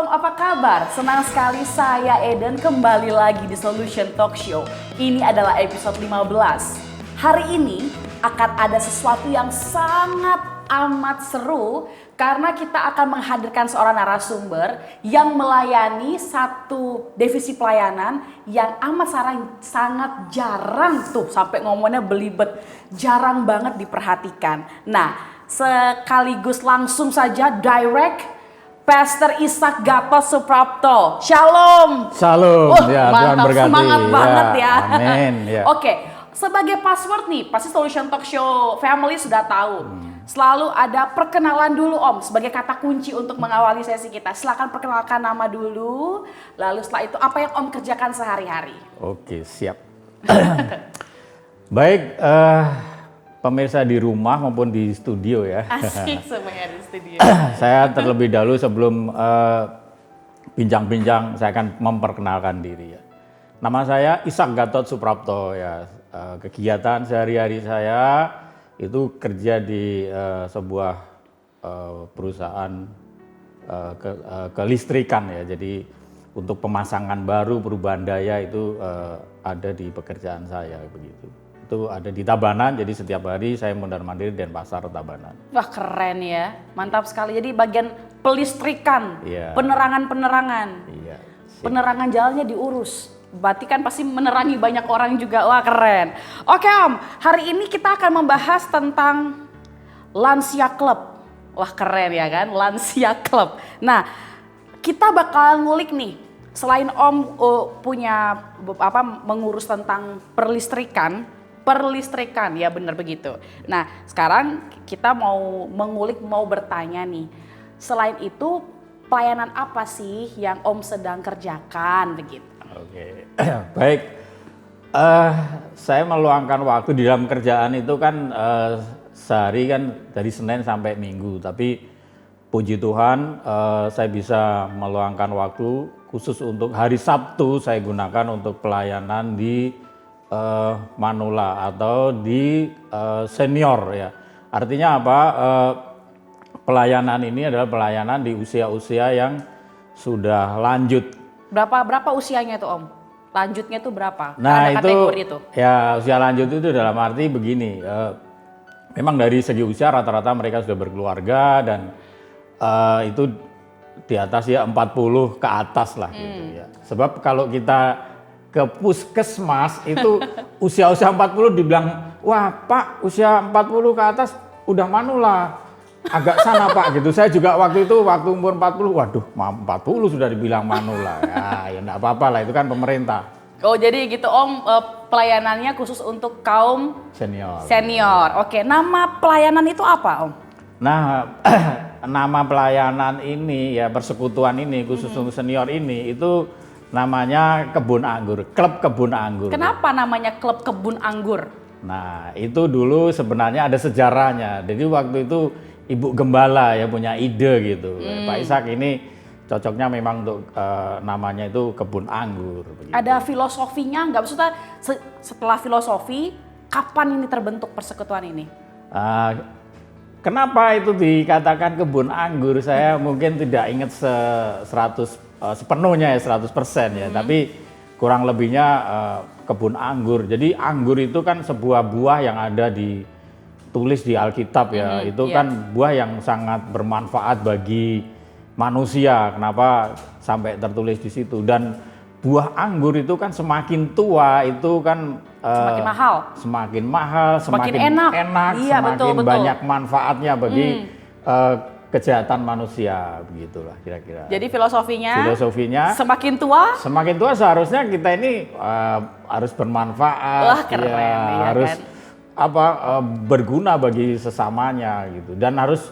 Om, apa kabar? Senang sekali saya Eden kembali lagi di Solution Talk Show. Ini adalah episode 15. Hari ini akan ada sesuatu yang sangat amat seru karena kita akan menghadirkan seorang narasumber yang melayani satu divisi pelayanan yang sangat jarang tuh, sampai ngomongnya belibet, jarang banget diperhatikan. Nah, sekaligus langsung saja direct Pastor Ishak Gatot Suprapto. Shalom. Shalom. Ya, mantap, Tuhan berkati. Semangat banget ya. Amin. Ya. Oke, sebagai password nih, pasti Solution Talk Show Family sudah tahu. Selalu ada perkenalan dulu Om, sebagai kata kunci untuk mengawali sesi kita. Silakan perkenalkan nama dulu, lalu setelah itu apa yang Om kerjakan sehari-hari. Oke, siap. Baik, pemirsa di rumah maupun di studio ya. Asik semuanya di studio. Saya terlebih dahulu sebelum bincang-bincang, saya akan memperkenalkan diri ya. Nama saya Ishak Gatot Suprapto ya. Kegiatan sehari-hari saya itu kerja di sebuah perusahaan kelistrikan ya. Jadi untuk pemasangan baru, perubahan daya itu ada di pekerjaan saya begitu. Itu ada di Tabanan, jadi setiap hari saya mondar-mandir Denpasar Tabanan. Wah keren ya, mantap sekali. Jadi bagian pelistrikan, Iya. penerangan-penerangan, Iya. penerangan jalannya diurus. Berarti kan pasti menerangi banyak orang juga, wah keren. Oke Om, hari ini kita akan membahas tentang Lansia Club. Wah keren ya kan, Lansia Club. Nah, kita bakalan ngulik nih, selain Om punya mengurus tentang perlistrikan ya benar begitu. Nah sekarang kita mau mengulik, mau bertanya nih, selain itu pelayanan apa sih yang Om sedang kerjakan begitu? Oke, baik. Saya meluangkan waktu di dalam kerjaan itu kan sehari kan dari Senin sampai Minggu, tapi puji Tuhan saya bisa meluangkan waktu khusus untuk hari Sabtu saya gunakan untuk pelayanan di Manula atau di senior ya. Artinya apa? Pelayanan ini adalah pelayanan di usia-usia yang sudah lanjut. Berapa usianya itu Om? Lanjutnya itu berapa? Nah ada kategori itu. Ya usia lanjut itu dalam arti begini. Memang dari segi usia rata-rata mereka sudah berkeluarga dan itu di atas ya 40 ke atas lah gitu ya. Sebab kalau kita ke puskesmas itu usia-usia 40 dibilang, wah Pak usia 40 ke atas udah manula, agak sana Pak gitu. Saya juga waktu umur 40, waduh 40 sudah dibilang manula, ya enggak apa-apa lah itu kan pemerintah. Oh jadi gitu Om, pelayanannya khusus untuk kaum senior. Oke, nama pelayanan itu apa Om? Nah nama pelayanan ini ya, persekutuan ini khusus untuk senior ini itu namanya Kebun Anggur, Klub Kebun Anggur. Kenapa namanya Klub Kebun Anggur? Nah itu dulu sebenarnya ada sejarahnya. Jadi waktu itu Ibu Gembala ya punya ide gitu. Pak Ishak ini cocoknya memang untuk namanya itu Kebun Anggur. Begitu. Ada filosofinya nggak? Maksudnya setelah filosofi, kapan ini terbentuk persekutuan ini? Kenapa itu dikatakan Kebun Anggur? Saya mungkin tidak ingat sepenuhnya ya 100% ya, tapi kurang lebihnya kebun anggur. Jadi anggur itu kan sebuah buah yang ada ditulis di Alkitab ya, itu kan buah yang sangat bermanfaat bagi manusia. Kenapa sampai tertulis di situ? Dan buah anggur itu kan semakin tua itu kan semakin mahal, semakin enak, iya, semakin betul. banyak manfaatnya bagi kejahatan manusia, begitulah kira-kira. Jadi filosofinya semakin tua seharusnya kita ini harus bermanfaat. Wah keren, ya, iya harus kan? Berguna bagi sesamanya gitu, dan harus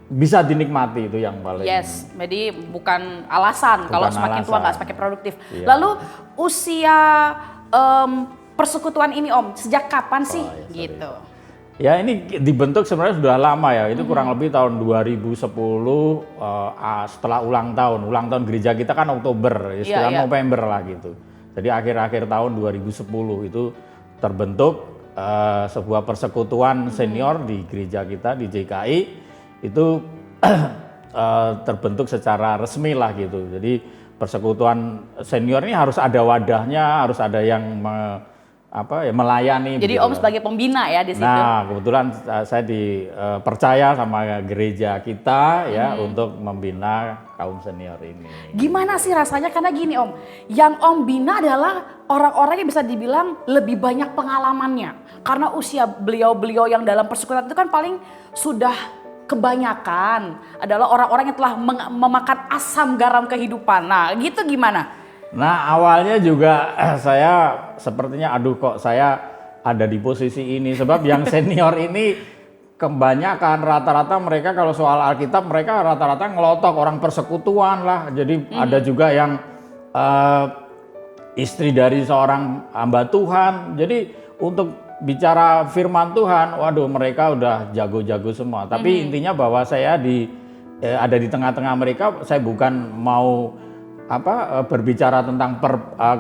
bisa dinikmati, itu yang paling. Yes, jadi bukan alasan kalau semakin tua nggak semakin produktif. Iya. Lalu usia persekutuan ini Om, sejak kapan sih gitu? Ya ini dibentuk sebenarnya sudah lama ya, itu kurang lebih tahun 2010 setelah ulang tahun gereja kita kan Oktober, sekitar November lah gitu. Jadi akhir-akhir tahun 2010 itu terbentuk sebuah persekutuan senior di gereja kita di JKI, itu terbentuk secara resmi lah gitu. Jadi persekutuan senior ini harus ada wadahnya, harus ada yang melayani. Jadi Om sebagai pembina ya di situ. Nah, kebetulan saya dipercaya sama gereja kita ya untuk membina kaum senior ini. Gimana sih rasanya? Karena gini Om, yang Om bina adalah orang-orang yang bisa dibilang lebih banyak pengalamannya. Karena usia beliau-beliau yang dalam persekutuan itu kan paling sudah kebanyakan adalah orang-orang yang telah memakan asam garam kehidupan. Nah, gitu gimana? Nah, awalnya juga saya sepertinya aduh kok saya ada di posisi ini. Sebab yang senior ini kebanyakan rata-rata mereka kalau soal Alkitab mereka rata-rata ngelotok orang persekutuan lah. Jadi ada juga yang istri dari seorang hamba Tuhan. Jadi untuk bicara firman Tuhan, waduh mereka udah jago-jago semua. Tapi intinya bahwa saya ada di tengah-tengah mereka, saya bukan mau berbicara tentang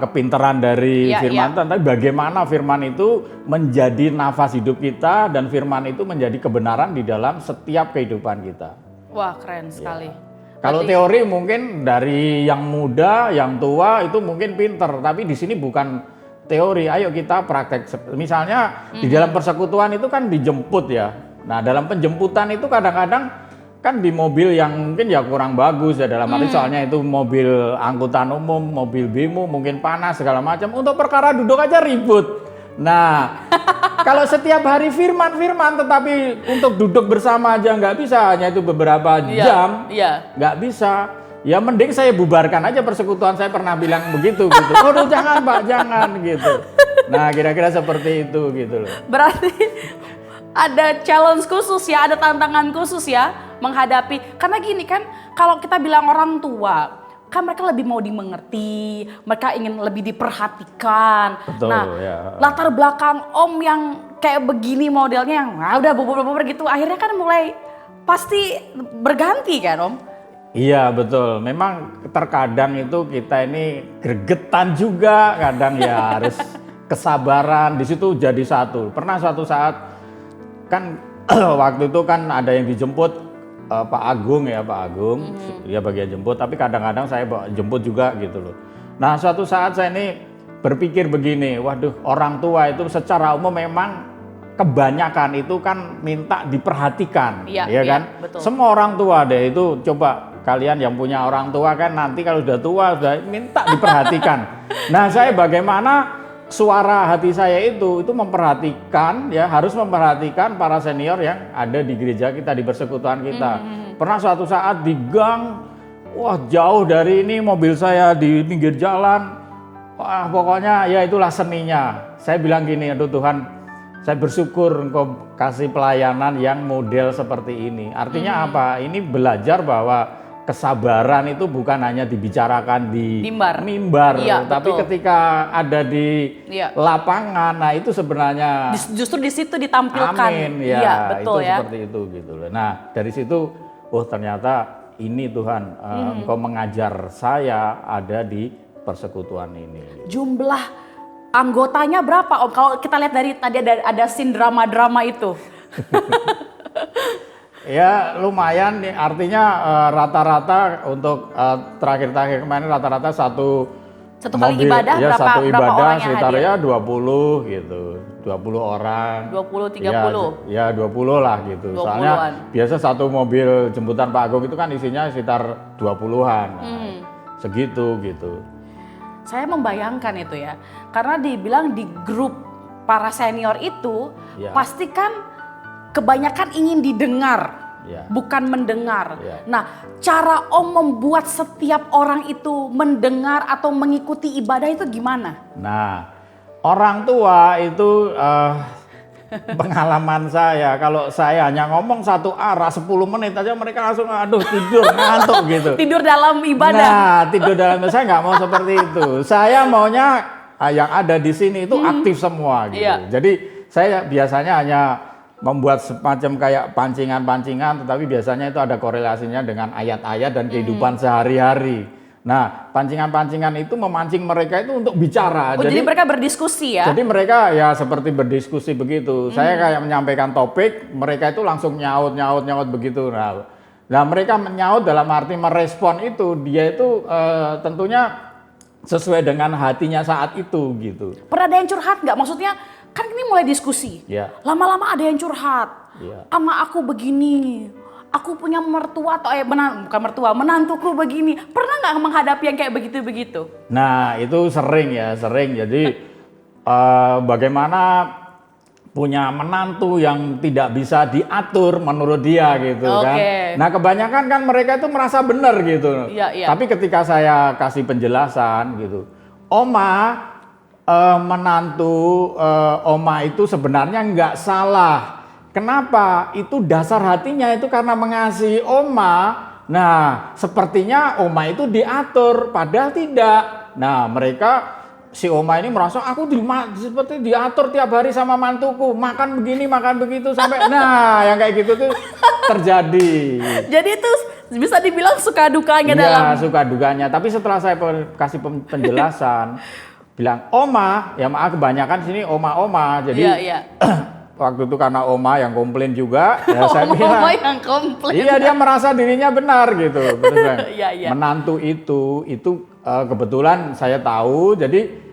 kepintaran dari firman Tuhan, tapi bagaimana firman itu menjadi nafas hidup kita dan firman itu menjadi kebenaran di dalam setiap kehidupan kita. Wah, keren sekali. Kalau teori mungkin dari yang muda, yang tua itu mungkin pinter, tapi di sini bukan teori, ayo kita praktek. Misalnya di dalam persekutuan itu kan dijemput ya. Nah dalam penjemputan itu kadang-kadang kan di mobil yang mungkin ya kurang bagus ya dalam arti soalnya itu mobil angkutan umum, mobil bemo mungkin panas segala macam. Untuk perkara duduk aja ribut. Nah kalau setiap hari firman tetapi untuk duduk bersama aja nggak bisa, hanya itu beberapa jam nggak bisa. Ya mending saya bubarkan aja persekutuan, saya pernah bilang begitu gitu. Aduh jangan Pak, jangan gitu. Nah kira-kira seperti itu gitu loh. Berarti ada challenge khusus ya, ada tantangan khusus ya menghadapi. Karena gini kan, kalau kita bilang orang tua, kan mereka lebih mau dimengerti, mereka ingin lebih diperhatikan. Betul, nah latar belakang Om yang kayak begini modelnya yang udah bobor-bobor gitu, akhirnya kan mulai pasti berganti kan Om? Iya betul, memang terkadang itu kita ini gregetan juga, kadang ya harus kesabaran, di situ jadi satu. Pernah suatu saat kan waktu itu kan ada yang dijemput Pak Agung ya, dia bagian jemput, tapi kadang-kadang saya jemput juga gitu loh. Nah suatu saat saya ini berpikir begini, waduh orang tua itu secara umum memang kebanyakan itu kan minta diperhatikan, ya kan? Betul. Semua orang tua deh itu coba. Kalian yang punya orang tua kan nanti kalau sudah tua sudah minta diperhatikan. Nah saya bagaimana suara hati saya itu memperhatikan ya, harus memperhatikan para senior yang ada di gereja kita, di persekutuan kita. Pernah suatu saat di gang, wah jauh dari ini mobil saya di pinggir jalan, wah pokoknya ya itulah seninya. Saya bilang gini, aduh Tuhan, saya bersyukur Engkau kasih pelayanan yang model seperti ini. Artinya apa? Ini belajar bahwa kesabaran itu bukan hanya dibicarakan di mimbar, tapi betul. Ketika ada di lapangan, nah itu sebenarnya justru di situ ditampilkan. Amin, ya, betul itu ya. Seperti itu gitu loh. Nah dari situ, oh ternyata ini Tuhan, Engkau mengajar saya ada di persekutuan ini. Jumlah anggotanya berapa Om? Kalau kita lihat dari tadi ada scene drama-drama itu. Ya lumayan, artinya rata-rata untuk terakhir-terakhir kemarin rata-rata satu kali ibadah ya, berapa, satu ibadah orang sekitar ya 20 gitu, 20 orang. 20-30? Ya 20 lah gitu. Soalnya biasa satu mobil jemputan Pak Agung itu kan isinya sekitar 20-an. Nah, segitu gitu. Saya membayangkan itu ya, karena dibilang di grup para senior itu pasti kan kebanyakan ingin didengar, bukan mendengar. Nah, cara Om membuat setiap orang itu mendengar atau mengikuti ibadah itu gimana? Nah, orang tua itu pengalaman saya, kalau saya hanya ngomong satu arah 10 menit aja mereka langsung aduh tidur, ngantuk gitu. Tidur dalam ibadah. Nah, tidur dalam, saya nggak mau seperti itu. Saya maunya yang ada di sini itu aktif semua gitu. Jadi saya biasanya hanya membuat semacam kayak pancingan-pancingan, tetapi biasanya itu ada korelasinya dengan ayat-ayat dan kehidupan sehari-hari. Nah, pancingan-pancingan itu memancing mereka itu untuk bicara. Oh, jadi mereka berdiskusi ya? Jadi mereka ya seperti berdiskusi begitu. Saya kayak menyampaikan topik, mereka itu langsung nyaut begitu. Nah, Nah mereka menyaut dalam arti merespon itu, dia itu tentunya sesuai dengan hatinya saat itu gitu. Pernah ada yang curhat nggak? Maksudnya kan ini mulai diskusi. Ya. Lama-lama ada yang curhat. Ya. Sama aku begini. Aku punya mertua atau bukan mertua, menantuku begini. Pernah nggak menghadapi yang kayak begitu-begitu? Nah itu sering. Jadi bagaimana punya menantu yang tidak bisa diatur menurut dia gitu kan. Nah kebanyakan kan mereka itu merasa benar gitu. Iya. Tapi ketika saya kasih penjelasan gitu, Oma menantu Oma itu sebenarnya nggak salah. Kenapa? Itu dasar hatinya itu karena mengasihi Oma. Nah sepertinya Oma itu diatur, padahal tidak. Nah mereka si Oma ini merasa aku seperti diatur tiap hari sama mantuku, makan begini, makan begitu sampai nah yang kayak gitu tuh terjadi. Jadi itu bisa dibilang suka dukanya ya, dalam. Suka dukanya. Tapi setelah saya kasih penjelasan, bilang Oma, ya maaf kebanyakan sini Oma. Jadi waktu itu karena Oma yang komplain juga, ya saya bilang. Oma yang komplain. Iya dia merasa dirinya benar gitu. Iya. Menantu itu kebetulan saya tahu, jadi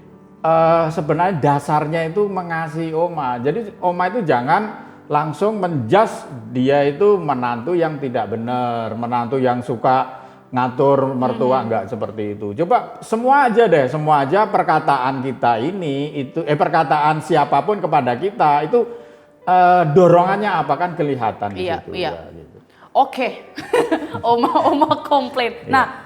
sebenarnya dasarnya itu mengasihi Oma. Jadi Oma itu jangan langsung menjudge dia itu menantu yang tidak benar, menantu yang suka ngatur mertua, enggak seperti itu. Coba semua aja perkataan kita ini itu perkataan siapapun kepada kita itu dorongannya apa kan kelihatan di situ. Iya. Ya, gitu. Oke. Oma komplain. Nah,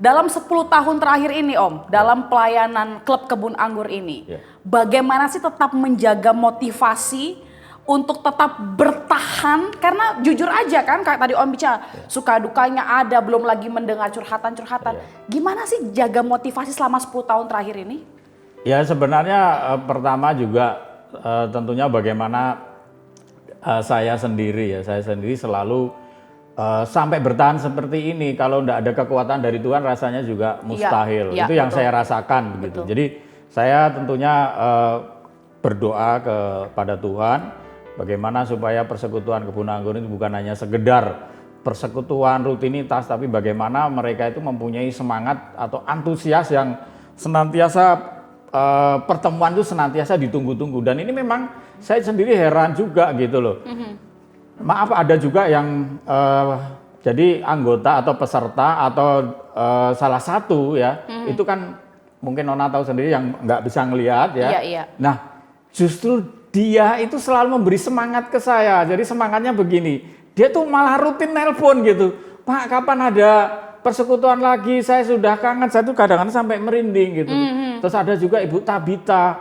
dalam 10 tahun terakhir ini Om, dalam pelayanan klub kebun anggur ini, bagaimana sih tetap menjaga motivasi untuk tetap bertahan? Karena jujur aja kan, kayak tadi Om bicara, suka dukanya ada, belum lagi mendengar curhatan-curhatan. Gimana sih jaga motivasi selama 10 tahun terakhir ini? Ya sebenarnya pertama juga tentunya bagaimana saya sendiri selalu sampai bertahan seperti ini. Kalau tidak ada kekuatan dari Tuhan rasanya juga mustahil. Itu yang saya rasakan begitu. Jadi saya tentunya berdoa kepada Tuhan bagaimana supaya persekutuan kebun anggur ini bukan hanya sekedar persekutuan rutinitas, tapi bagaimana mereka itu mempunyai semangat atau antusias yang senantiasa pertemuan itu senantiasa ditunggu-tunggu. Dan ini memang saya sendiri heran juga gitu loh. Maaf ada juga yang jadi anggota atau peserta atau salah satu itu kan mungkin Nona tahu sendiri yang nggak bisa ngelihat ya. Iya. Nah justru dia itu selalu memberi semangat ke saya. Jadi semangatnya begini, dia tuh malah rutin nelpon gitu. Pak kapan ada persekutuan lagi? Saya sudah kangen. Saya tuh kadang-kadang sampai merinding gitu. Terus ada juga Ibu Tabita,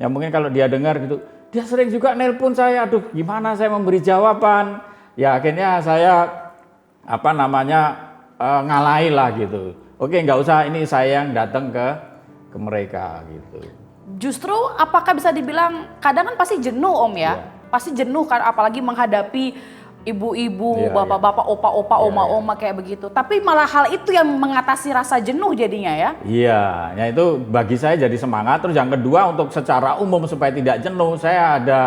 yang mungkin kalau dia dengar gitu. Dia sering juga nelpon saya, aduh gimana saya memberi jawaban. Ya akhirnya saya ngalahin lah gitu. Oke nggak usah ini saya yang datang ke mereka gitu. Justru apakah bisa dibilang kadang kan pasti jenuh Om ya? Pasti jenuh kan apalagi menghadapi ibu-ibu, bapak-bapak, opa-opa, oma-oma kayak begitu. Tapi malah hal itu yang mengatasi rasa jenuh jadinya ya? Iya, ya itu bagi saya jadi semangat. Terus yang kedua untuk secara umum supaya tidak jenuh, saya ada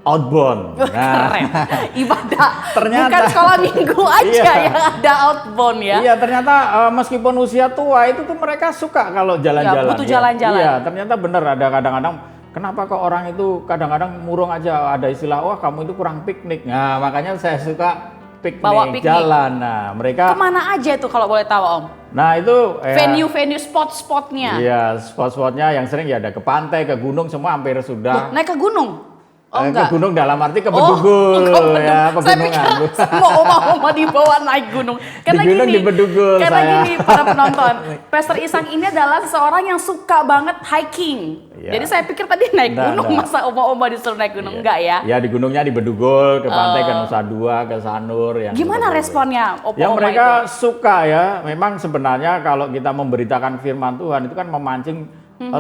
outbound. Keren, ibadah. Ternyata, bukan sekolah minggu aja yang ada outbound ya? Iya, ternyata meskipun usia tua itu tuh mereka suka kalau jalan-jalan. Butuh jalan-jalan. Iya, ternyata benar ada kadang-kadang. Kenapa kok orang itu kadang-kadang murung aja, ada istilah, wah kamu itu kurang piknik. Nah makanya saya suka piknik, jalan. Nah mereka kemana aja itu kalau boleh tahu Om? Nah itu venue-venue spot-spotnya. Iya spot-spotnya yang sering ya ada ke pantai, ke gunung semua hampir sudah. Naik ke gunung? Oh, ke gunung dalam arti ke Bedugul ya, pegunungan. Saya pikir semua oma-oma dibawa naik gunung. Karena di gunung gini, di Bedugul gini para penonton, Pastor Isang ini adalah seseorang yang suka banget hiking. Jadi saya pikir tadi naik gunung, masa oma-oma disuruh naik gunung, enggak ya? Ya di gunungnya di Bedugul, ke pantai ke Nusa Dua, ke Sanur. Gimana responnya oma-oma yang mereka itu? Suka ya, memang sebenarnya kalau kita memberitakan firman Tuhan itu kan memancing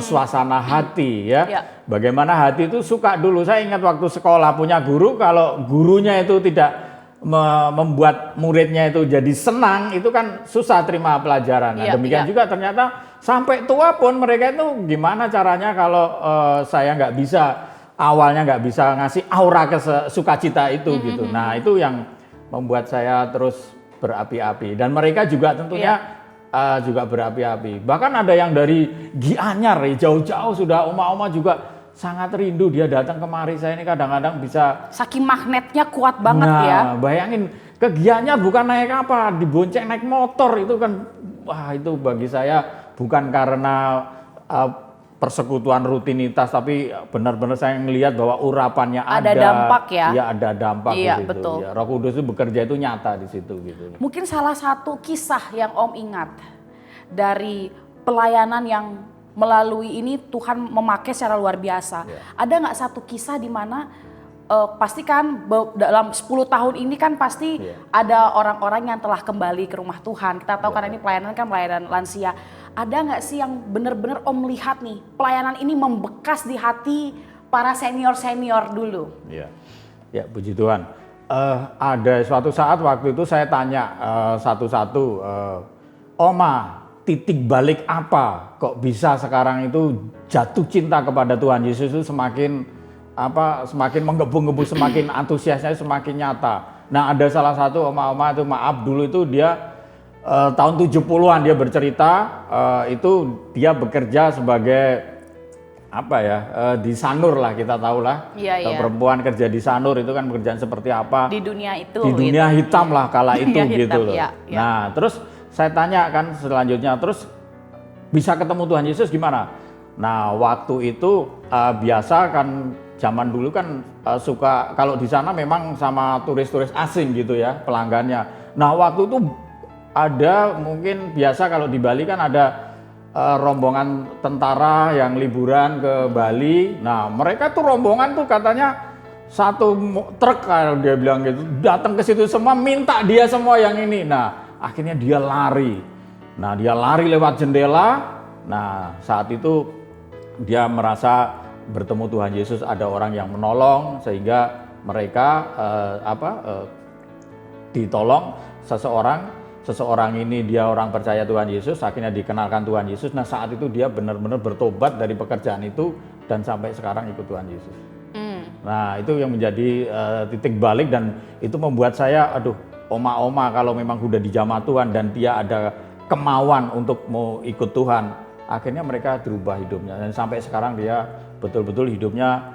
suasana hati ya. Bagaimana hati itu suka dulu. Saya ingat waktu sekolah punya guru, kalau gurunya itu tidak membuat muridnya itu jadi senang, itu kan susah terima pelajaran. Nah, demikian juga ternyata sampai tua pun mereka itu gimana caranya kalau saya nggak bisa awalnya nggak bisa ngasih aura sukacita itu gitu. Nah itu yang membuat saya terus berapi-api. Dan mereka juga tentunya juga berapi-api. Bahkan ada yang dari Gianyar, jauh-jauh sudah oma-oma juga sangat rindu dia datang kemari. Saya ini kadang-kadang bisa saking magnetnya kuat banget ya. Nah, bayangin ke Gianyar bukan naik apa, dibonceng naik motor itu kan, wah itu bagi saya bukan karena persekutuan rutinitas, tapi benar-benar saya ngelihat bahwa urapannya ada dampak ya. Iya, ada dampak di situ. Betul. Ya, Roh Kudus itu bekerja itu nyata di situ gitu. Mungkin salah satu kisah yang Om ingat dari pelayanan yang melalui ini Tuhan memakai secara luar biasa. Ada nggak satu kisah di mana pasti kan dalam 10 tahun ini kan pasti ada orang-orang yang telah kembali ke rumah Tuhan. Kita tahu karena ini pelayanan kan pelayanan lansia. Ada nggak sih yang benar-benar Om lihat nih pelayanan ini membekas di hati para senior-senior dulu? Ya puji Tuhan. Ada suatu saat waktu itu saya tanya satu-satu, Oma, titik balik apa kok bisa sekarang itu jatuh cinta kepada Tuhan Yesus itu semakin menggebu-gebu, semakin antusiasnya semakin nyata. Nah, ada salah satu oma-oma itu, maaf dulu itu dia tahun 70-an dia bercerita, itu dia bekerja sebagai di Sanur lah, kita tahu lah. Perempuan kerja di Sanur itu kan pekerjaan seperti apa? Di dunia itu. Di dunia hitam lah kala itu gitu loh. Ya. Nah, terus saya tanya kan selanjutnya, terus bisa ketemu Tuhan Yesus gimana? Nah, waktu itu biasa kan zaman dulu kan suka kalau di sana memang sama turis-turis asing gitu ya pelanggannya. Nah, waktu itu ada mungkin biasa kalau di Bali kan ada rombongan tentara yang liburan ke Bali. Nah, mereka tuh rombongan tuh katanya satu truk kalau dia bilang gitu datang ke situ semua minta dia semua yang ini. Nah, akhirnya dia lari. Nah, dia lari lewat jendela. Nah, saat itu dia merasa bertemu Tuhan Yesus, ada orang yang menolong sehingga mereka ditolong seseorang ini dia orang percaya Tuhan Yesus, akhirnya dikenalkan Tuhan Yesus. Nah, saat itu dia benar-benar bertobat dari pekerjaan itu dan sampai sekarang ikut Tuhan Yesus. Nah, itu yang menjadi titik balik dan itu membuat saya oma-oma kalau memang sudah di jamaah Tuhan dan dia ada kemauan untuk mau ikut Tuhan, akhirnya mereka dirubah hidupnya dan sampai sekarang dia betul-betul hidupnya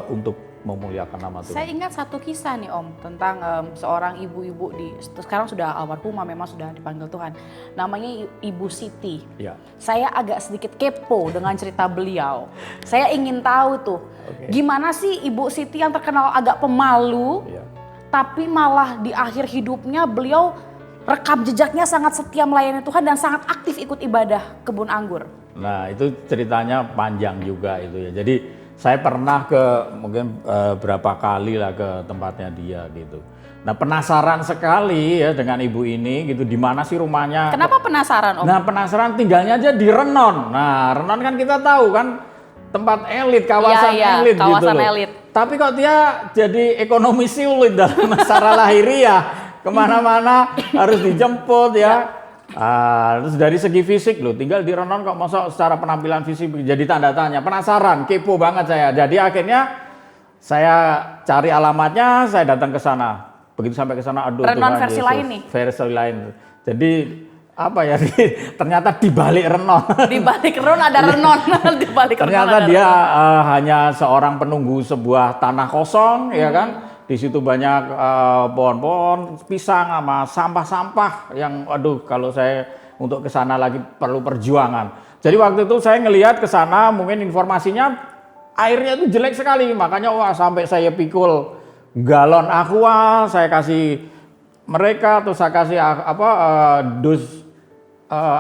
untuk memuliakan nama Tuhan. Saya ingat satu kisah nih Om tentang seorang ibu-ibu sekarang sudah almarhumah, memang sudah dipanggil Tuhan. Namanya Ibu Siti. Ya. Saya agak sedikit kepo dengan cerita beliau. Saya ingin tahu tuh gimana sih Ibu Siti yang terkenal agak pemalu, tapi malah di akhir hidupnya beliau rekam jejaknya sangat setia melayani Tuhan dan sangat aktif ikut ibadah kebun anggur. Nah, itu ceritanya panjang juga itu ya. Jadi saya pernah mungkin berapa kali lah ke tempatnya dia gitu. Nah, penasaran sekali ya dengan ibu ini gitu, di mana sih rumahnya. Kenapa penasaran Om? Nah, penasaran tinggalnya aja di Renon. Nah, Renon kan kita tahu kan tempat elit, kawasan elit gitu loh. Elit. Tapi kok dia jadi ekonomi sulit dalam masalah lahiriah. Kemana-mana harus dijemput ya. Terus dari segi fisik loh, tinggal di Renon kok masa secara penampilan fisik jadi tanda tanya, penasaran, kepo banget saya. Jadi akhirnya saya cari alamatnya, saya datang ke sana. Begitu sampai ke sana, aduh Renon Tuhan versi Yesus, lain nih. Versi lain. Jadi ternyata di balik Renon. Di balik Renon ada Renon. Di balik ternyata Renon dia hanya seorang penunggu sebuah tanah kosong, ya kan? Di situ banyak pohon-pohon pisang sama sampah-sampah yang kalau saya untuk ke sana lagi perlu perjuangan. Jadi waktu itu saya ngelihat ke sana, mungkin informasinya airnya itu jelek sekali, makanya sampai saya pikul galon aqua, saya kasih mereka, terus saya kasih dus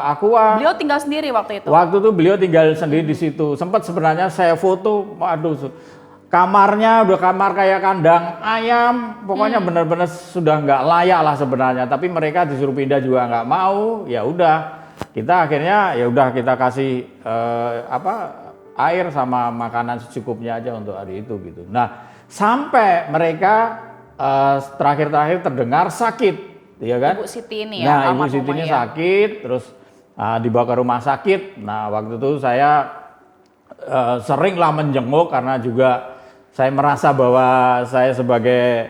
aqua. Beliau tinggal sendiri waktu itu. Waktu itu beliau tinggal sendiri di situ. Sempat sebenarnya saya foto, kamarnya udah kamar kayak kandang ayam, pokoknya benar-benar sudah nggak layak lah sebenarnya. Tapi mereka disuruh pindah juga nggak mau. Ya udah, kita akhirnya kita kasih air sama makanan secukupnya aja untuk hari itu gitu. Nah, sampai mereka terakhir terdengar sakit, ya kan? Ibu Siti ini ya. Nah, Ibu Siti ini sakit, terus dibawa ke rumah sakit. Nah, waktu itu saya seringlah menjenguk karena juga saya merasa bahwa saya sebagai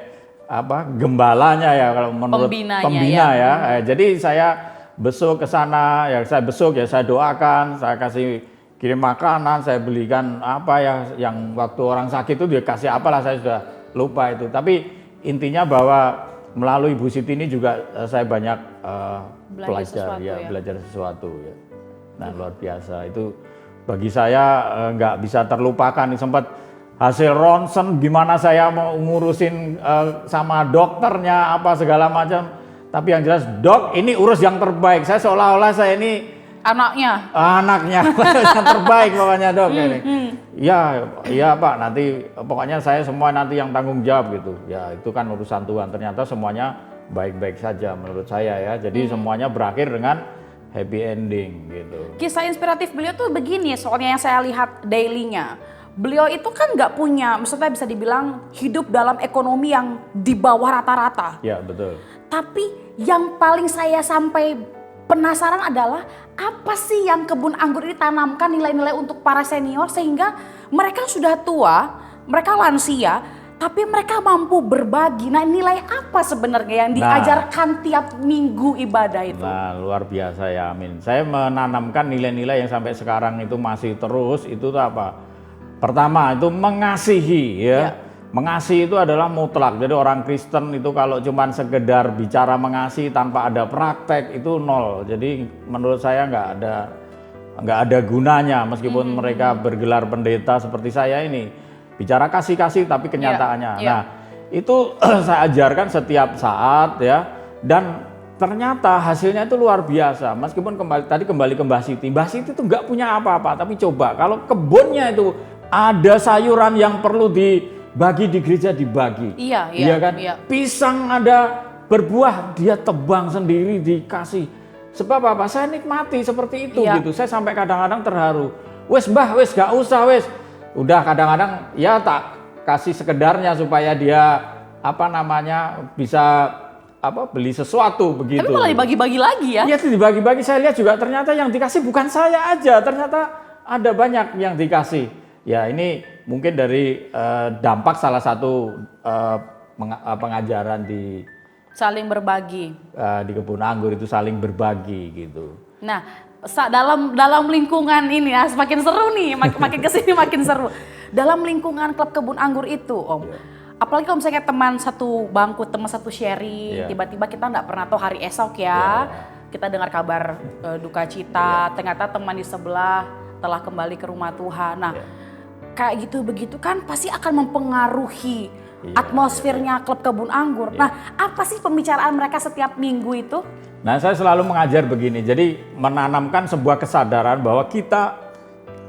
gembalanya ya kalau menurut pembina ya. Jadi saya besok ke sana ya, saya doakan, saya kasih kirim makanan, saya belikan apa ya yang waktu orang sakit itu dia kasih apalah, saya sudah lupa itu. Tapi intinya bahwa melalui Bu Siti ini juga saya banyak belajar sesuatu ya. Nah, luar biasa itu bagi saya nggak bisa terlupakan. Sempat hasil ronsen gimana saya mau ngurusin sama dokternya apa segala macam. Tapi yang jelas, dok ini urus yang terbaik. Saya seolah-olah saya ini anaknya yang terbaik pokoknya dok ini. Iya Pak, nanti pokoknya saya semua nanti yang tanggung jawab gitu. Ya itu kan urusan Tuhan. Ternyata semuanya baik-baik saja menurut saya ya. Jadi semuanya berakhir dengan happy ending gitu. Kisah inspiratif beliau tuh begini, soalnya yang saya lihat daily-nya. Beliau itu kan nggak punya, maksudnya bisa dibilang hidup dalam ekonomi yang di bawah rata-rata. Ya betul. Tapi yang paling saya sampai penasaran adalah apa sih yang kebun anggur ini tanamkan nilai-nilai untuk para senior sehingga mereka sudah tua, mereka lansia, tapi mereka mampu berbagi. Nah, nilai apa sebenarnya yang diajarkan tiap minggu ibadah itu? Nah, luar biasa ya, amin. Saya menanamkan nilai-nilai yang sampai sekarang itu masih terus, itu apa? Pertama itu mengasihi ya. Mengasihi itu adalah mutlak. Jadi orang Kristen itu kalau cuman sekedar bicara mengasihi tanpa ada praktek itu nol. Jadi menurut saya nggak ada gunanya meskipun mereka bergelar pendeta seperti saya ini. Bicara kasih-kasih tapi kenyataannya. Nah, itu saya ajarkan setiap saat ya. Dan ternyata hasilnya itu luar biasa. Meskipun kembali ke Mbah Siti. Mbah Siti itu nggak punya apa-apa, tapi coba kalau kebunnya itu ada sayuran yang perlu dibagi di gereja dibagi. Iya kan? Iya. Pisang ada berbuah dia tebang sendiri dikasih. Sebab apa? Saya nikmati seperti itu gitu. Saya sampai kadang-kadang terharu. Wes Mbah, wes gak usah wes. Udah kadang-kadang ya tak kasih sekedarnya supaya dia bisa beli sesuatu begitu. Tapi malah dibagi-bagi lagi ya? Iya dibagi-bagi. Saya lihat juga ternyata yang dikasih bukan saya aja. Ternyata ada banyak yang dikasih. Ya ini mungkin dari dampak salah satu pengajaran di saling berbagi di kebun anggur itu saling berbagi gitu. Nah dalam lingkungan ini ya semakin seru nih, makin kesini makin seru. Dalam lingkungan klub kebun anggur itu Om, apalagi kalau misalnya teman satu bangku, teman satu sharing, tiba-tiba kita nggak pernah tahu hari esok kita dengar kabar duka cita, ternyata teman di sebelah telah kembali ke rumah Tuhan. Nah kayak gitu begitu kan pasti akan mempengaruhi atmosfernya klub kebun anggur. Nah, apa sih pembicaraan mereka setiap minggu itu? Nah, saya selalu mengajar begini. Jadi menanamkan sebuah kesadaran bahwa kita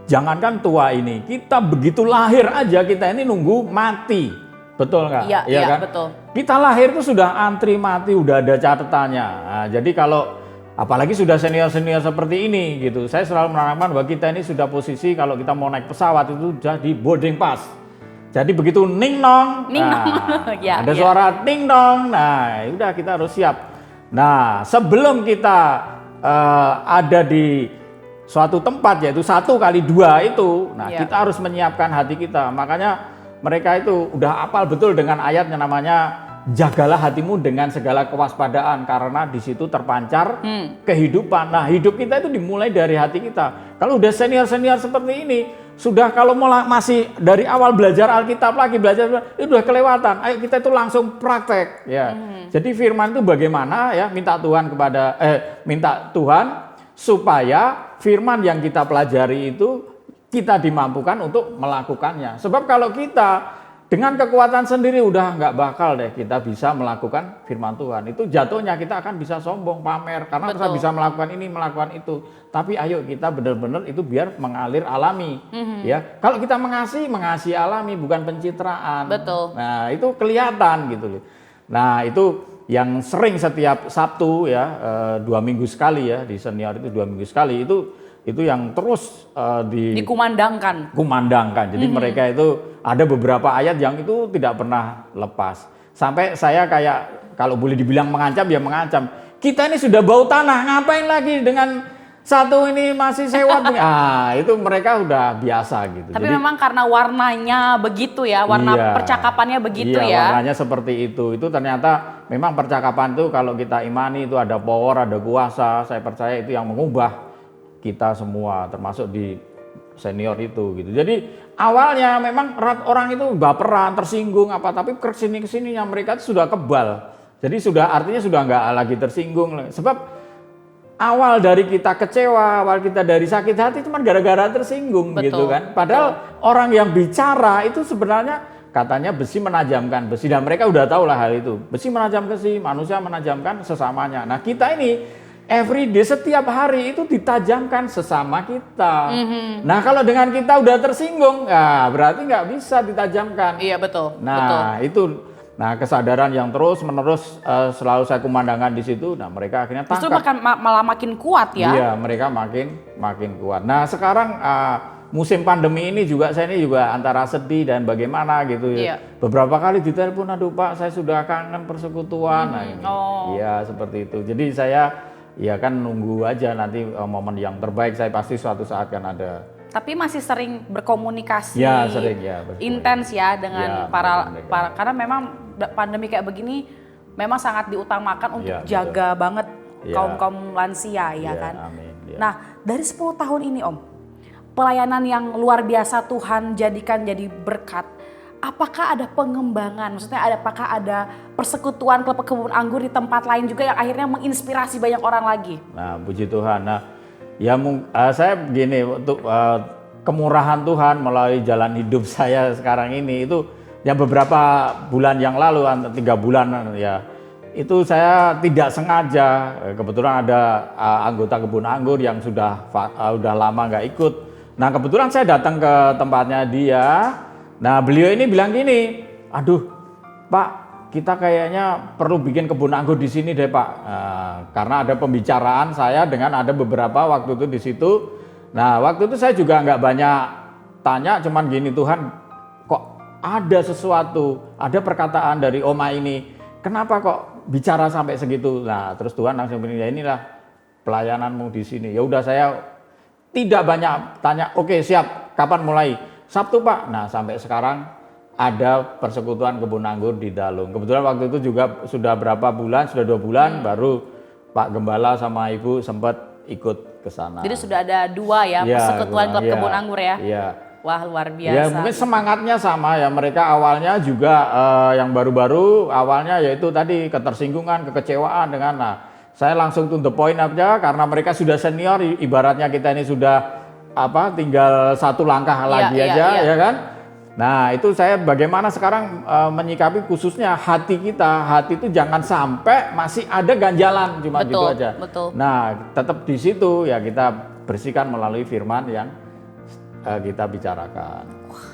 jangankan tua ini, kita begitu lahir aja kita ini nunggu mati. Betul nggak? Iya kan? Betul. Kita lahir itu sudah antri mati, udah ada catatannya. Nah, jadi kalau apalagi sudah senior-senior seperti ini gitu. Saya selalu menanamkan bahwa kita ini sudah posisi kalau kita mau naik pesawat itu sudah di boarding pass. Jadi begitu ning nong, ada suara ning nong. Nah, udah kita harus siap. Nah, sebelum kita ada di suatu tempat yaitu 1 kali 2 itu, nah kita harus menyiapkan hati kita. Makanya mereka itu udah hafal betul dengan ayat yang namanya jagalah hatimu dengan segala kewaspadaan karena di situ terpancar kehidupan. Nah, hidup kita itu dimulai dari hati kita. Kalau udah senior-senior seperti ini, sudah kalau masih dari awal belajar Alkitab lagi itu udah kelewatan. Ayo kita itu langsung praktek ya. Jadi firman itu bagaimana ya? Minta Tuhan supaya firman yang kita pelajari itu kita dimampukan untuk melakukannya. Sebab kalau kita dengan kekuatan sendiri udah nggak bakal deh kita bisa melakukan firman Tuhan. Itu jatuhnya kita akan bisa sombong, pamer karena kita bisa melakukan ini, melakukan itu. Tapi ayo kita benar-benar itu biar mengalir alami. Ya, kalau kita mengasihi alami bukan pencitraan. Betul. Nah, itu kelihatan gitu loh. Nah, itu yang sering setiap Sabtu ya 2 minggu sekali ya di senior itu 2 minggu sekali itu yang terus dikumandangkan. Jadi mereka itu ada beberapa ayat yang itu tidak pernah lepas. Sampai saya kayak kalau boleh dibilang mengancam ya mengancam. Kita ini sudah bau tanah, ngapain lagi dengan satu ini masih sewot. Itu mereka udah biasa gitu. Tapi memang karena warnanya begitu ya, warna percakapannya begitu ya. Warnanya seperti itu. Itu ternyata memang percakapan itu kalau kita imani itu ada power, ada kuasa. Saya percaya itu yang mengubah kita semua, termasuk di senior itu gitu. Jadi awalnya memang orang itu baperan, tersinggung apa, tapi kesininya mereka sudah kebal. Jadi artinya sudah nggak lagi tersinggung. Sebab awal dari kita kecewa, awal kita dari sakit hati cuma gara-gara tersinggung. Betul, gitu kan. Padahal orang yang bicara itu sebenarnya katanya besi menajamkan besi, dan mereka udah tahu lah hal itu. Besi menajam besi, manusia menajamkan sesamanya. Nah kita ini everyday setiap hari itu ditajamkan sesama kita. Nah kalau dengan kita udah tersinggung, berarti nggak bisa ditajamkan. Iya betul. Nah betul. Itu. Nah kesadaran yang terus menerus selalu saya kumandangkan di situ. Nah mereka akhirnya tangkap. Justru malah makin kuat ya? Iya mereka makin kuat. Nah sekarang musim pandemi ini juga saya ini juga antara sedih dan bagaimana gitu ya. Beberapa kali ditelepon, aduh Pak saya sudah kangen persekutuan. Nah ini, iya seperti itu. Jadi saya ya kan nunggu aja nanti momen yang terbaik, saya pasti suatu saat kan ada. Tapi masih sering berkomunikasi, sering intens ya dengan para karena memang pandemi kayak begini memang sangat diutamakan untuk jaga banget kaum lansia ya kan. Amin, Nah dari 10 tahun ini Om, pelayanan yang luar biasa Tuhan jadikan jadi berkat. Apakah ada pengembangan? Maksudnya apakah ada persekutuan klub kebun anggur di tempat lain juga yang akhirnya menginspirasi banyak orang lagi? Nah puji Tuhan. Nah ya saya begini, untuk kemurahan Tuhan melalui jalan hidup saya sekarang ini itu ya beberapa bulan yang lalu, 3 bulan ya, itu saya tidak sengaja kebetulan ada anggota kebun anggur yang sudah lama nggak ikut. Nah kebetulan saya datang ke tempatnya dia. Nah beliau ini bilang gini, aduh Pak kita kayaknya perlu bikin kebun anggur di sini deh Pak. Karena ada pembicaraan saya dengan ada beberapa waktu itu di situ. Nah waktu itu saya juga nggak banyak tanya, cuman gini, Tuhan kok ada sesuatu, ada perkataan dari Oma ini, kenapa kok bicara sampai segitu? Nah terus Tuhan langsung bilang, ya inilah pelayananmu di sini. Ya udah saya tidak banyak tanya, oke siap, kapan mulai? Sabtu Pak. Nah sampai sekarang ada persekutuan kebun anggur di Dalung. Kebetulan waktu itu juga sudah berapa bulan, sudah 2 bulan baru Pak Gembala sama Ibu sempat ikut ke sana. Jadi sudah ada 2 ya persekutuan klub kebun anggur ya? Iya. Wah luar biasa. Ya mungkin semangatnya sama ya, mereka awalnya juga yang baru-baru awalnya yaitu tadi ketersinggungan, kekecewaan dengan saya langsung to the point aja karena mereka sudah senior, ibaratnya kita ini sudah tinggal 1 langkah lagi aja ya kan. Nah itu saya bagaimana sekarang menyikapi khususnya hati kita, hati itu jangan sampai masih ada ganjalan cuma gitu aja. Betul. Nah tetap di situ ya kita bersihkan melalui firman yang kita bicarakan. Wah,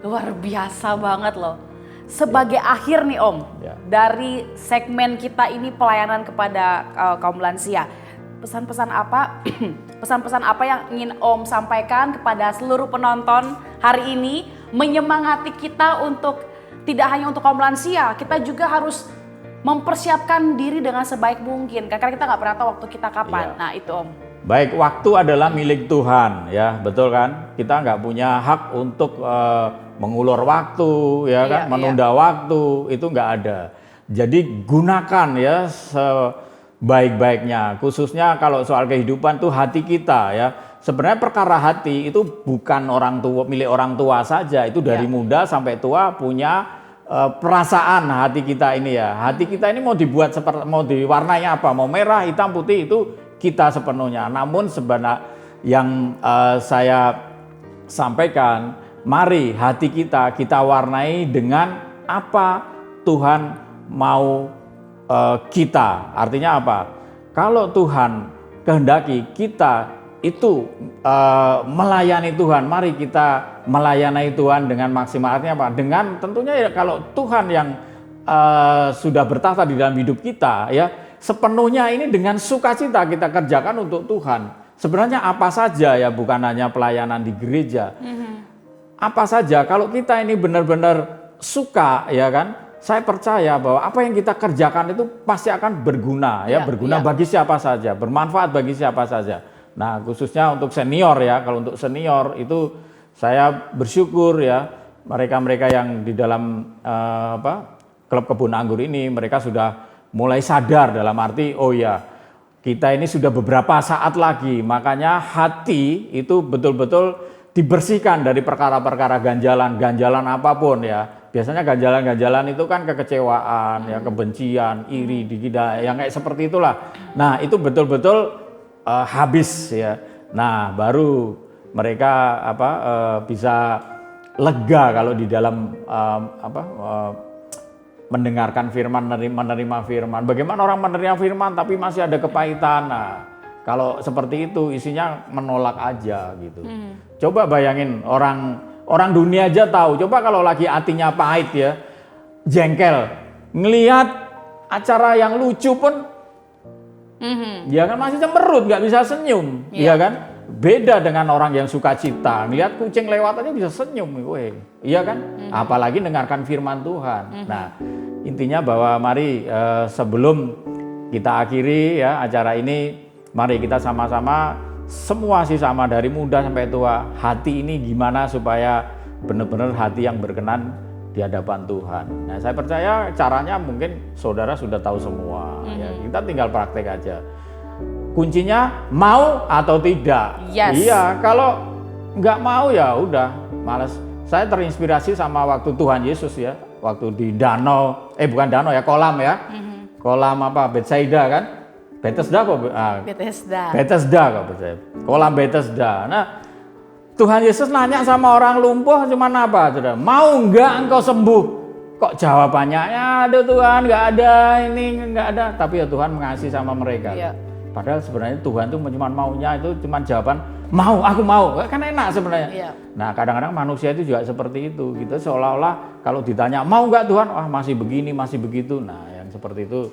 luar biasa banget loh. Sebagai akhir nih Om, dari segmen kita ini pelayanan kepada kaum lansia, pesan-pesan apa yang ingin Om sampaikan kepada seluruh penonton hari ini, menyemangati kita untuk tidak hanya untuk kaum lansia, kita juga harus mempersiapkan diri dengan sebaik mungkin karena kita nggak pernah tahu waktu kita kapan. Nah itu Om. Baik, waktu adalah milik Tuhan ya, betul kan? Kita nggak punya hak untuk mengulur waktu ya kan, menunda waktu, itu nggak ada. Jadi gunakan ya baik-baiknya, khususnya kalau soal kehidupan tuh hati kita ya. Sebenarnya perkara hati itu bukan milik orang tua saja, itu dari muda sampai tua punya perasaan hati kita ini ya. Hati kita ini mau diwarnai apa, mau merah, hitam, putih itu kita sepenuhnya. Namun sebenarnya yang saya sampaikan, mari hati kita warnai dengan apa Tuhan mau kita. Artinya apa? Kalau Tuhan kehendaki kita itu melayani Tuhan, mari kita melayani Tuhan dengan maksimal. Artinya apa? Dengan tentunya ya kalau Tuhan yang sudah bertahta di dalam hidup kita ya, sepenuhnya ini dengan sukacita kita kerjakan untuk Tuhan. Sebenarnya apa saja ya, bukan hanya pelayanan di gereja. Apa saja kalau kita ini benar-benar suka ya kan, saya percaya bahwa apa yang kita kerjakan itu pasti akan berguna ya, berguna bagi siapa saja, bermanfaat bagi siapa saja. Nah, khususnya untuk senior ya, kalau untuk senior itu saya bersyukur ya, mereka-mereka yang di dalam klub kebun anggur ini, mereka sudah mulai sadar dalam arti, oh ya, kita ini sudah beberapa saat lagi, makanya hati itu betul-betul dibersihkan dari perkara-perkara ganjalan apapun ya. Biasanya ganjalan itu kan kekecewaan, ya, kebencian, iri, digida, yang kayak seperti itulah. Nah, itu betul-betul habis ya. Nah, baru mereka bisa lega kalau di dalam mendengarkan firman, menerima firman. Bagaimana orang menerima firman tapi masih ada kepahitan? Nah, kalau seperti itu isinya menolak aja gitu. Coba bayangin orang dunia aja tahu. Coba kalau lagi hatinya pahit ya, jengkel, ngelihat acara yang lucu pun, dia kan masih cemberut, nggak bisa senyum, ya kan? Beda dengan orang yang suka cita, ngelihat kucing lewat aja bisa senyum, iya kan? Apalagi dengarkan firman Tuhan. Nah, intinya bahwa mari sebelum kita akhiri ya acara ini, mari kita sama-sama semua sih sama dari muda sampai tua, hati ini gimana supaya benar-benar hati yang berkenan di hadapan Tuhan. Nah, saya percaya caranya mungkin saudara sudah tahu semua. Ya, kita tinggal praktek aja. Kuncinya mau atau tidak. Yes. Iya, kalau nggak mau ya udah, malas. Saya terinspirasi sama waktu Tuhan Yesus ya, waktu di danau, bukan danau ya, kolam ya, kolam Betsaida kan, Bethesda kok, Bethesda kok, kolam Bethesda. Nah, Tuhan Yesus nanya sama orang lumpuh cuman apa, saudara? Mau nggak engkau sembuh? Kok jawabannya ya ada Tuhan, nggak ada ini, nggak ada. Tapi ya Tuhan mengasihi sama mereka. Iya. Padahal sebenarnya Tuhan tuh cuma maunya itu cuma jawaban mau, aku mau, kan enak sebenarnya. Iya. Nah, kadang-kadang manusia itu juga seperti itu, gitu seolah-olah kalau ditanya mau nggak Tuhan, masih begini, masih begitu. Nah, yang seperti itu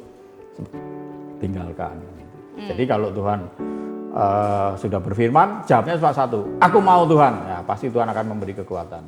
tinggalkan. Jadi kalau Tuhan sudah berfirman, jawabnya cuma satu, aku mau Tuhan. Ya, pasti Tuhan akan memberi kekuatan.